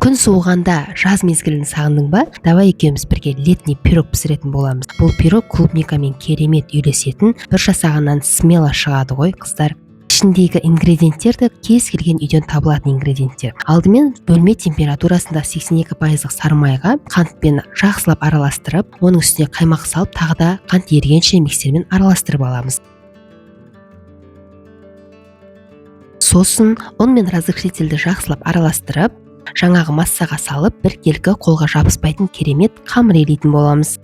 Күн суығанда жаз мезгілін сағындың ба? Давай екеуміз бірге летний пирог пісіретін боламыз. Бұл пирог клубникамен керемет үйлесетін, бір жасағаннан смело шығады ғой, қыздар. Ішіндегі ингредиенттерді кез келген үйден табылатын ингредиенттер. Алдымен бөлме температурасында 82% сары майға қантпен жақсылап араластырып, оның үстіне қаймақ салып, тағы да қант ерігенше миксермен араластырып аламыз. Сосын ұн мен разрыхлительді жақсылап араластырып, жаңағы массаға салып, бір келкі қолға жабыспайтын керемет қамыр елейтін боламыз.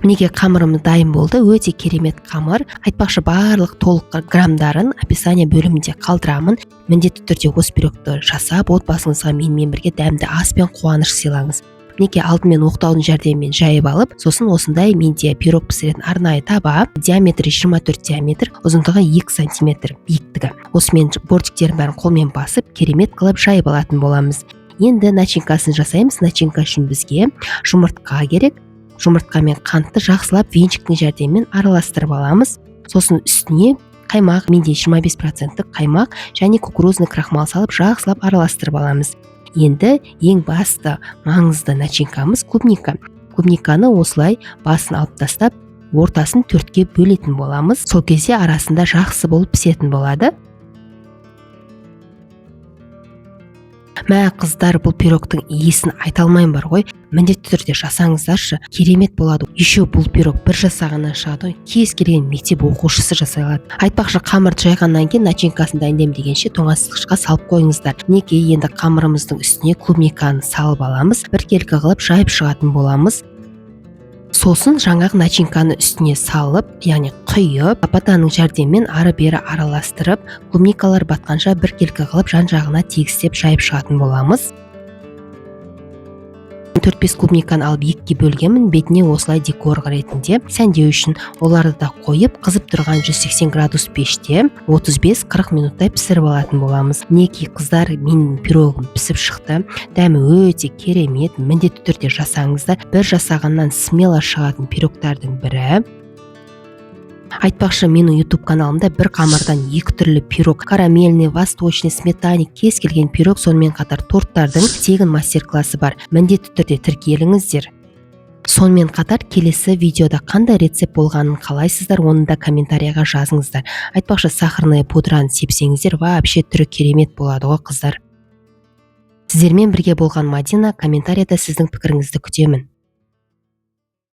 Мінеке қамырымыз дайын болды, өте керемет қамыр. Айтпақшы, барлық толық грамдарын описание бөлімінде қалдырамын. Міндетті түрде осы пирогты жасап, отбасыңызға менімен бірге дәмді ас пен қуаныш сыйлаңыз. Мінеке алдымен оқтаудың жәрдемімен жайып алып, сосын осындай менде пирог пісіретін арнайы таба, диаметрі 24 диаметр, ұзындығы 2 см биіктігі. Осымен бортиктерін бәрін қолмен басып, керемет қылып жайып алатын боламыз. Енді начинкасын жасаймыз. Начинка үшін бізге жұмыртқа керек. Жұмыртқа мен қантты жақсылап венчиктің жәрдемімен араластырып аламыз. Сосын үстіне қаймақ, менде 25% қаймақ және кукурузный крахмал салып жақсылап араластырып аламыз. Енді ең басты маңызды начинкамыз клубника. Клубниканы осылай басын алып тастап, ортасын 4-ке бөлетін боламыз. Сол кезде арасында жақсы болып пісетін болады. Мә қыздар, бұл пирогтың иесін айта алмайым бар ғой. Міндетті түрде жасаңыздаршы, керемет болады. Еще бұл пирог бір жасағаннан шығады, кез келген мектеп оқушысы жасай алады. Айтпақшы, қамырды жайғаннан кейін начинкасын дайындаймын дегенше тоңазытқышқа салып қойыңыздар. Неге енді қамырымыздың үстіне клубниканы салып аламыз, бір келкі қылып жайып шығатын боламыз. Сосын жаңағы начинканы үстіне салып, яғни құйып, лопатаның жәрдемімен ары-бері араластырып, клубникалар батқанша бір келкі қылып жан-жағына тегістеп жайып шығатын боламыз. 4-5 клубниканы алып 2-ге бөлгенмін, бетіне осылай декор ретінде сәндеу үшін. Оларды да қойып, қызып тұрған 180 градус пеште 35-40 минуттай пісіріп алатын боламыз. Мінекей қыздар, менің пирогым пісіп шықты. Дәмі өте керемет, міндетті түрде жасаңыздар. Бір жасағаннан смело шығатын пирогтардың бірі. Айтпақшы, менің YouTube каналымда бір қамырдан 2 түрлі пирог, карамельный, восточный, сметаник, кез келген пирог, сонымен қатар торттардың тегін мастер-классы бар. Міндетті түрде тіркеліңіздер. Сонымен қатар келесі видеода қандай рецепт болғанын қалайсыздар, оны да комментарияға жазыңыздар. Айтпақшы, сахарный пудраны сепсеңіздер, вообще түрі керемет болады ғой, қыздар. Сіздермен бірге болған Мадина. Комментарияда сіздің пікіріңізді күтемін.